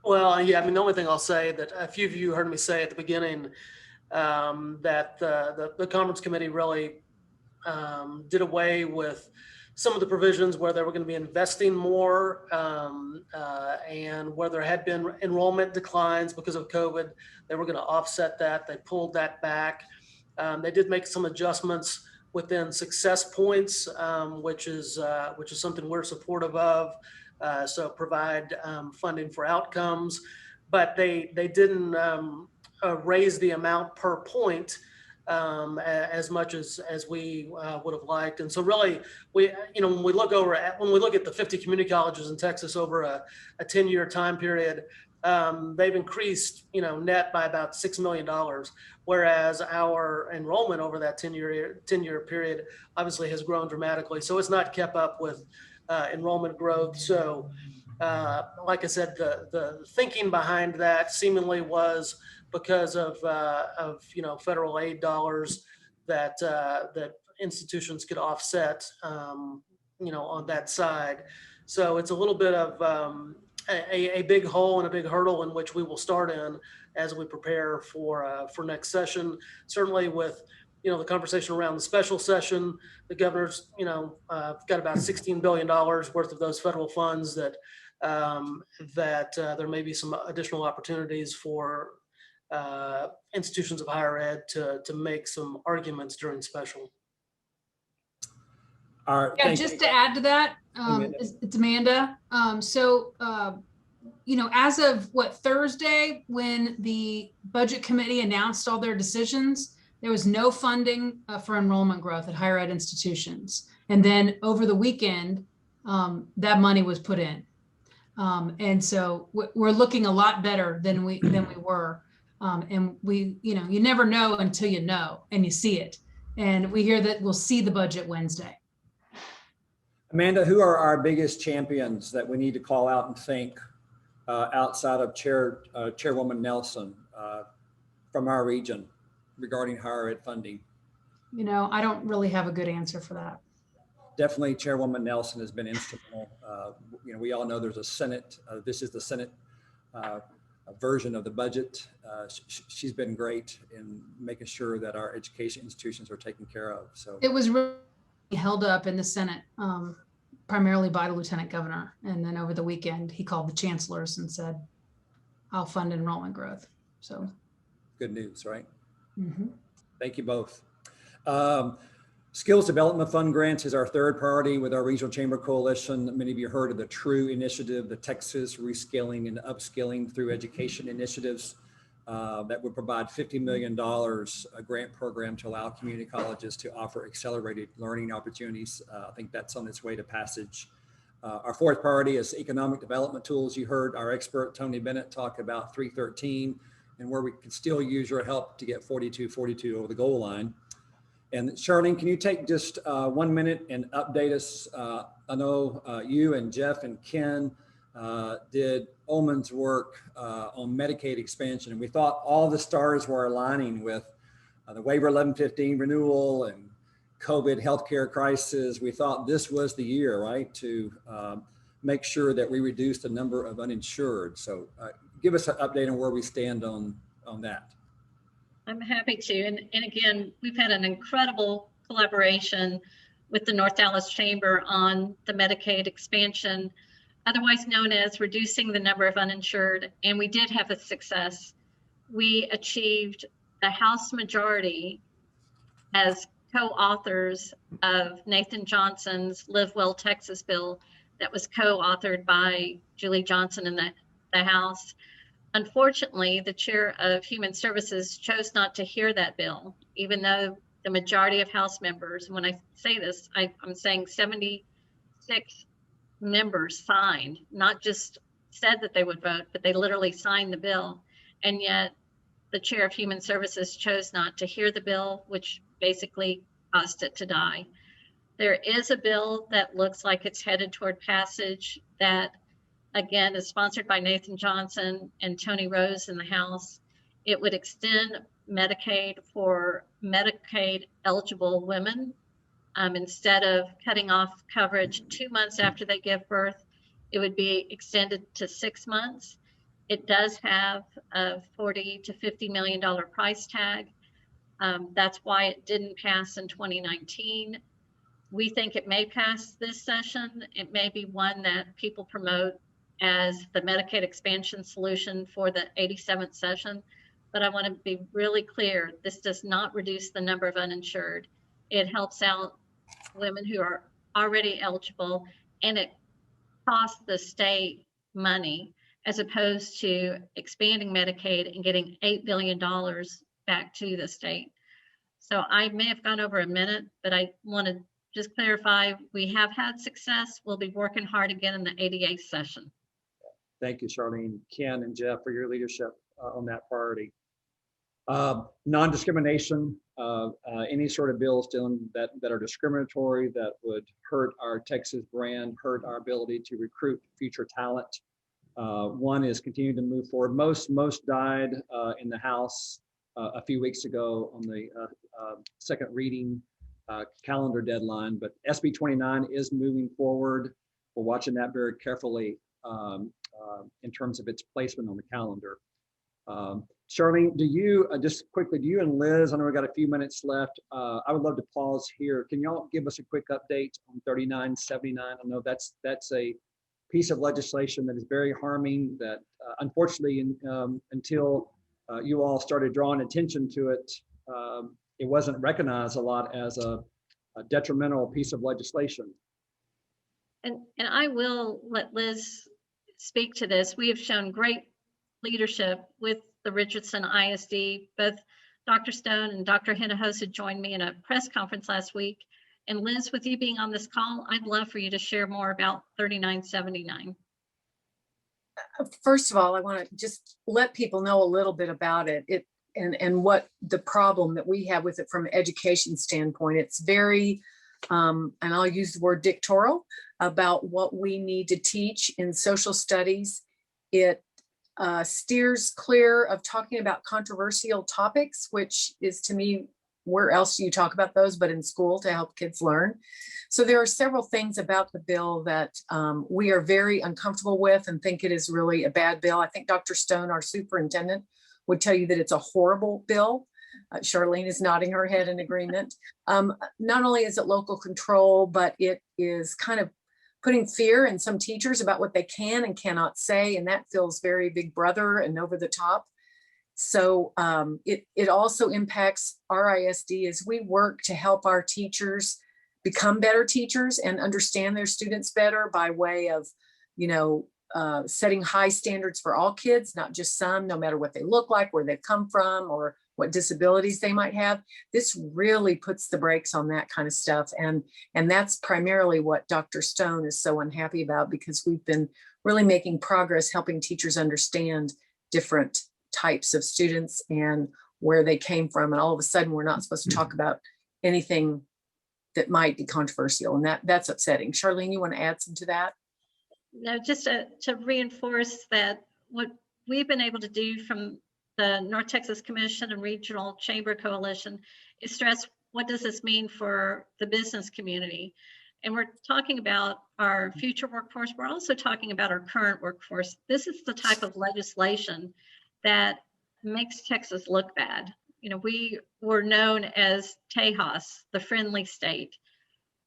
Well, yeah, the only thing I'll say that a few of you heard me say at the beginning, that the conference committee really did away with some of the provisions where they were going to be investing more, and where there had been enrollment declines because of COVID, they were going to offset that. They pulled that back. They did make some adjustments within success points, which is something we're supportive of. So provide funding for outcomes, but they didn't raise the amount per point as much as we would have liked. And so really, we, when we look at the 50 community colleges in Texas over a 10-year time period, they've increased, net by about $6 million, whereas our enrollment over that 10-year period obviously has grown dramatically. So it's not kept up with enrollment growth. So like I said, the thinking behind that seemingly was because of federal aid dollars that institutions could offset, on that side. So it's a little bit of a big hole and a big hurdle in which we will start in as we prepare for next session. Certainly with the conversation around the special session, the governor's got about $16 billion worth of those federal funds that there may be some additional opportunities for institutions of higher ed to make some arguments during special.
All right,
Yeah, just to add to that, it's Amanda. As of Thursday, when the budget committee announced all their decisions, there was no funding for enrollment growth at higher ed institutions. And then over the weekend, that money was put in. And so we're looking a lot better than we were. And we, you never know until you know and you see it. And we hear that we'll see the budget Wednesday.
Amanda, who are our biggest champions that we need to call out and thank outside of Chairwoman Nelson from our region regarding higher ed funding?
I don't really have a good answer for that.
Definitely Chairwoman Nelson has been instrumental. We all know there's a Senate. This is the Senate version of the budget. She's been great in making sure that our education institutions are taken care of. So
it was really held up in the Senate, primarily by the Lieutenant Governor. And then over the weekend, he called the chancellors and said, I'll fund enrollment growth. So
good news, right?
Mm-hmm.
Thank you both. Skills Development Fund grants is our third priority with our Regional Chamber Coalition. Many of you heard of the TRUE initiative, the Texas Reskilling and Upskilling Through Education initiatives that would provide $50 million a grant program to allow community colleges to offer accelerated learning opportunities. I think that's on its way to passage. Our fourth priority is economic development tools. You heard our expert, Tony Bennett, talk about 313 and where we could still use your help to get 4242 over the goal line. And Charlene, can you take just 1 minute and update us? I know you and Jeff and Ken did Ullman's work on Medicaid expansion, and we thought all the stars were aligning with the waiver 1115 renewal and COVID healthcare crisis. We thought this was the year, right, to make sure that we reduce the number of uninsured. So give us an update on where we stand on that.
I'm happy to. And again, we've had an incredible collaboration with the North Dallas Chamber on the Medicaid expansion, otherwise known as reducing the number of uninsured. And we did have a success. We achieved the House majority as co-authors of Nathan Johnson's Live Well Texas bill that was co-authored by Julie Johnson in the House. Unfortunately, the chair of Human Services chose not to hear that bill, even though the majority of House members, and when I say this, I'm saying 76 members signed, not just said that they would vote, but they literally signed the bill. And yet the chair of Human Services chose not to hear the bill, which basically caused it to die. There is a bill that looks like it's headed toward passage that, again, is sponsored by Nathan Johnson and Tony Rose in the House. It would extend Medicaid for Medicaid eligible women. Instead of cutting off coverage 2 months after they give birth, it would be extended to 6 months. It does have a $40 to $50 million price tag. That's why it didn't pass in 2019. We think it may pass this session. It may be one that people promote as the Medicaid expansion solution for the 87th session. But I want to be really clear, this does not reduce the number of uninsured. It helps out women who are already eligible, and it costs the state money as opposed to expanding Medicaid and getting $8 billion back to the state. So I may have gone over a minute, but I want to just clarify, we have had success. We'll be working hard again in the 88th session.
Thank you, Charlene, Ken, and Jeff for your leadership on that priority. Non-discrimination, any sort of bills that are discriminatory, that would hurt our Texas brand, hurt our ability to recruit future talent. One is continuing to move forward. Most died in the House a few weeks ago on the second reading calendar deadline, but SB 29 is moving forward. We're watching that very carefully in terms of its placement on the calendar. Charlene, do you, just quickly, do you and Liz, I know we've got a few minutes left. I would love to pause here. Can y'all give us a quick update on 3979? I know that's a piece of legislation that is very harming, that unfortunately until you all started drawing attention to it, it wasn't recognized a lot as a detrimental piece of legislation.
And I will let Liz speak to this. We have shown great leadership with the Richardson ISD. Both Dr. Stone and Dr. Hinojosa joined me in a press conference last week. And Liz, with you being on this call, I'd love for you to share more about 3979.
First of all, I want to just let people know a little bit about it. And what the problem that we have with it from an education standpoint. It's very, and I'll use the word dictatorial about what we need to teach in social studies. It steers clear of talking about controversial topics, which is, to me, where else do you talk about those but in school to help kids learn? So there are several things about the bill that we are very uncomfortable with and think it is really a bad bill. I think Dr. Stone, our superintendent, would tell you that it's a horrible bill. Charlene is nodding her head in agreement. Not only is it local control, but it is kind of putting fear in some teachers about what they can and cannot say, and that feels very big brother and over the top. So it also impacts our ISD as we work to help our teachers become better teachers and understand their students better by way of, setting high standards for all kids, not just some, no matter what they look like, where they've come from, or what disabilities they might have. This really puts the brakes on that kind of stuff. And that's primarily what Dr. Stone is so unhappy about, because we've been really making progress helping teachers understand different types of students and where they came from. And all of a sudden, we're not supposed to talk about anything that might be controversial. And that's upsetting. Charlene, you want to add some to that?
No, just to reinforce that what we've been able to do from the North Texas Commission and Regional Chamber Coalition is stress, what does this mean for the business community? And we're talking about our future workforce. We're also talking about our current workforce. This is the type of legislation that makes Texas look bad. We were known as Tejas, the friendly state.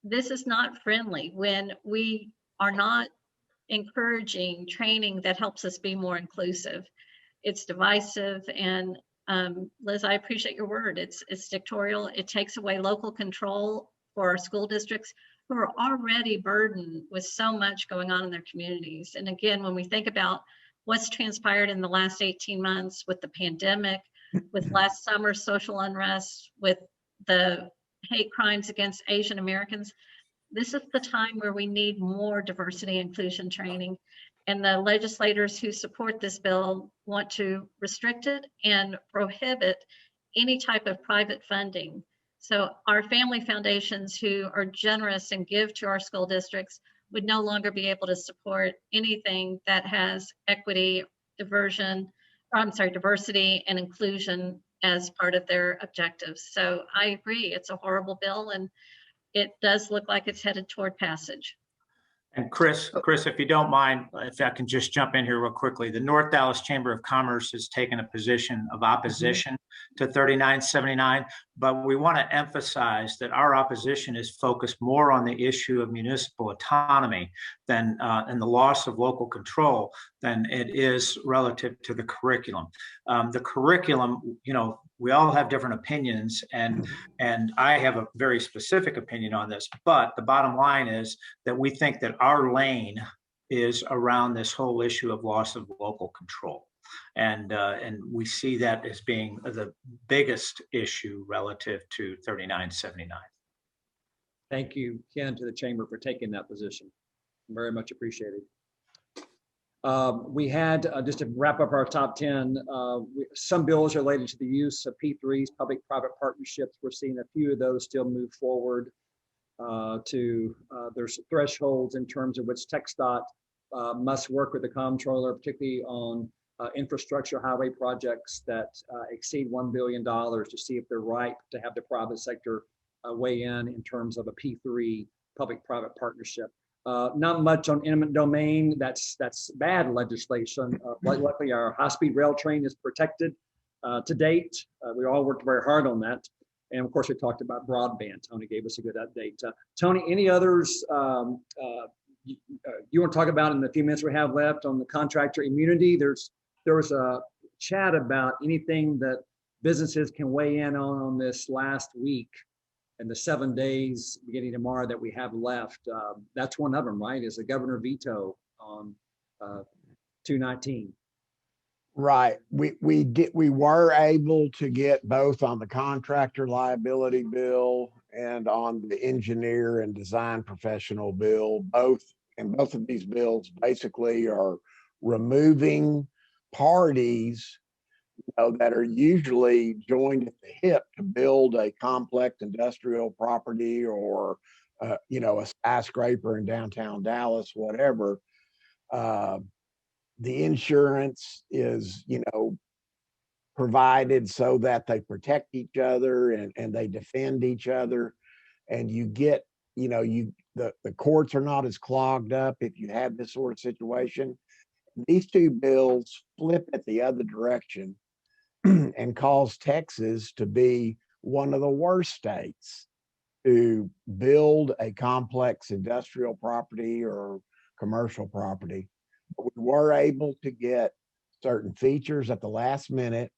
This is not friendly when we are not encouraging training that helps us be more inclusive. It's divisive. And Liz, I appreciate your word. It's dictatorial. It takes away local control for our school districts who are already burdened with so much going on in their communities. And again, when we think about what's transpired in the last 18 months with the pandemic, with last summer's social unrest, with the hate crimes against Asian Americans, this is the time where we need more diversity inclusion training. And the legislators who support this bill want to restrict it and prohibit any type of private funding. So our family foundations who are generous and give to our school districts would no longer be able to support anything that has equity, diversity and inclusion as part of their objectives. So I agree, it's a horrible bill, and it does look like it's headed toward passage.
And Chris, if you don't mind, if I can just jump in here real quickly, the North Dallas Chamber of Commerce has taken a position of opposition to 3979, but we want to emphasize that our opposition is focused more on the issue of municipal autonomy than and the loss of local control than it is relative to the curriculum. The curriculum, we all have different opinions, and I have a very specific opinion on this, but the bottom line is that we think that our lane is around this whole issue of loss of local control. And we see that as being the biggest issue relative to 3979.
Thank you, Ken, to the chamber for taking that position. Very much appreciated. We had, just to wrap up our top 10, some bills related to the use of P3s, public-private partnerships. We're seeing a few of those still move forward there's thresholds in terms of which TxDOT must work with the comptroller, particularly on infrastructure highway projects that exceed $1 billion to see if they're right to have the private sector weigh in terms of a P3 public-private partnership. Not much on eminent domain. That's bad legislation. Luckily, our high-speed rail train is protected to date. We all worked very hard on that. And of course, we talked about broadband. Tony gave us a good update. Tony, any others you want to talk about in the few minutes we have left on the contractor immunity? There was a chat about anything that businesses can weigh in on this last week and the 7 days beginning tomorrow that we have left. That's one of them, right? Is the governor veto on 219.
Right. We were able to get both on the contractor liability bill and on the engineer and design professional bill. Both of these bills basically are removing parties that are usually joined at the hip to build a complex industrial property or a skyscraper in downtown Dallas, whatever. The insurance is, provided so that they protect each other and they defend each other. And you get, the courts are not as clogged up if you have this sort of situation. These two bills flip it the other direction and cause Texas to be one of the worst states to build a complex industrial property or commercial property. We were able to get certain features at the last minute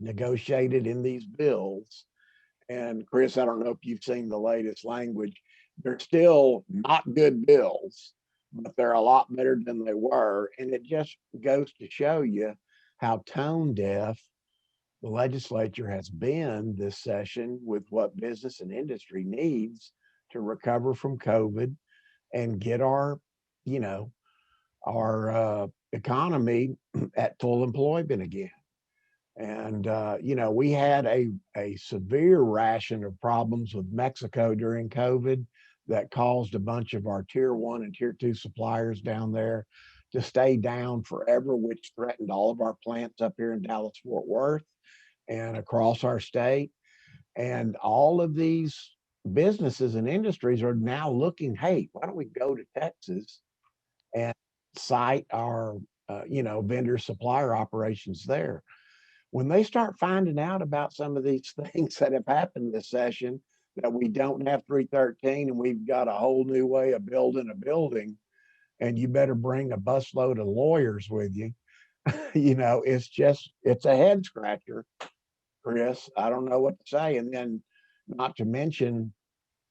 negotiated in these bills. And Chris, I don't know if you've seen the latest language. They're still not good bills, but they're a lot better than they were. And it just goes to show you how tone deaf the legislature has been this session with what business and industry needs to recover from COVID and get our economy at full employment again. And, we had a severe ration of problems with Mexico during COVID that caused a bunch of our tier 1 and tier 2 suppliers down there to stay down forever, which threatened all of our plants up here in Dallas, Fort Worth and across our state. And all of these businesses and industries are now looking, hey, why don't we go to Texas and site our, vendor supplier operations there. When they start finding out about some of these things that have happened this session, that we don't have 313 and we've got a whole new way of building a building, and you better bring a busload of lawyers with you, it's a head scratcher, Chris. I don't know what to say. And then not to mention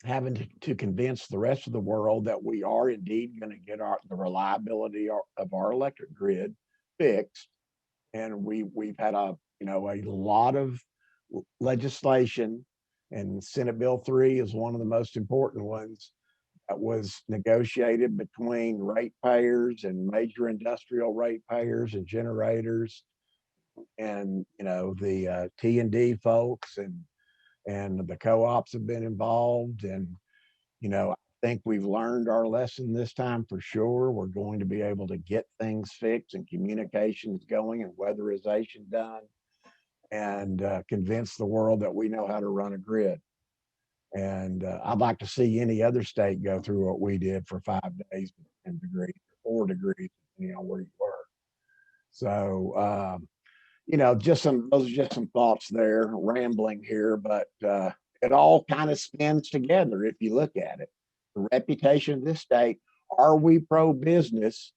having to convince the rest of the world that we are indeed going to get the reliability of our electric grid fixed. And we've had a lot of legislation, and Senate Bill 3 is one of the most important ones that was negotiated between ratepayers and major industrial ratepayers and generators and the T&D folks and the co-ops have been involved. And I think we've learned our lesson this time for sure. We're going to be able to get things fixed and communications going and weatherization done and convince the world that we know how to run a grid. And I'd like to see any other state go through what we did for 5 days, 10 degrees, 4 degrees, depending on where you were. So, those are just some thoughts there, rambling here, but it all kind of spins together if you look at it. The reputation of this state, are we pro-business,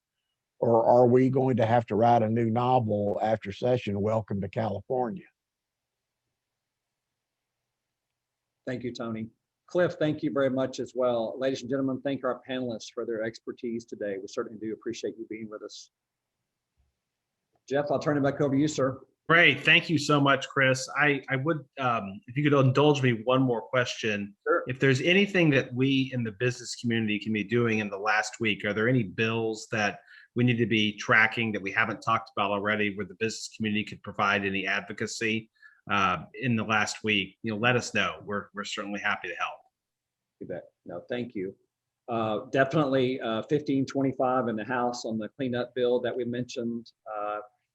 or are we going to have to write a new novel after session, Welcome to California?
Thank you, Tony. Cliff, thank you very much as well. Ladies and gentlemen, thank our panelists for their expertise today. We certainly do appreciate you being with us. Jeff, I'll turn it back over to you, sir.
Great. Thank you so much, Chris. I would, if you could indulge me one more question.
Sure.
If there's anything that we in the business community can be doing in the last week, are there any bills that we need to be tracking that we haven't talked about already where the business community could provide any advocacy in the last week? Let us know. We're certainly happy to help.
You bet. No, thank you. Definitely 1525 in the House on the cleanup bill that we mentioned.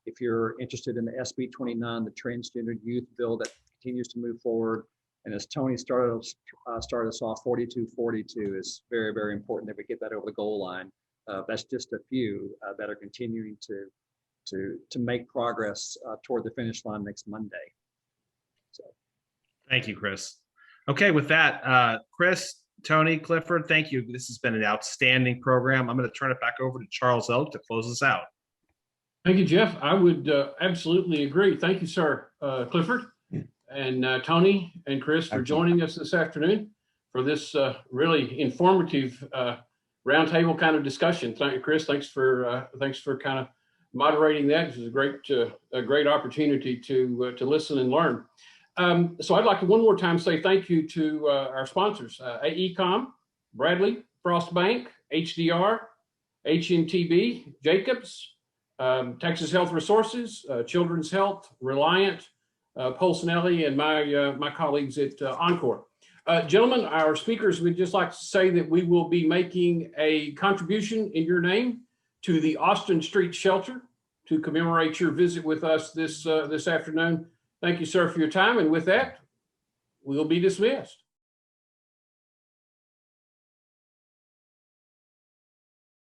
If you're interested in the SB 29, the transgender youth bill that continues to move forward. And as Tony started us off, 4242 is very, very important that we get that over the goal line. That's just a few that are continuing to make progress toward the finish line next Monday. So,
thank you, Chris. Okay, with that, Chris, Tony, Clifford, thank you. This has been an outstanding program. I'm going to turn it back over to Charles Oak to close us out.
Thank you, Jeff. I would absolutely agree. Thank you, sir, Clifford, and Tony and Chris for joining us this afternoon for this really informative roundtable kind of discussion. Thank you, Chris. Thanks for kind of moderating that. This is a great opportunity to listen and learn. So I'd like to one more time say thank you to our sponsors, AECOM, Bradley, Frost Bank, HDR, HNTB, Jacobs, Texas Health Resources, Children's Health, Reliant, Polsinelli, and my colleagues at Encore. Gentlemen, our speakers would just like to say that we will be making a contribution in your name to the Austin Street Shelter to commemorate your visit with us this afternoon. Thank you, sir, for your time. And with that, we'll be dismissed.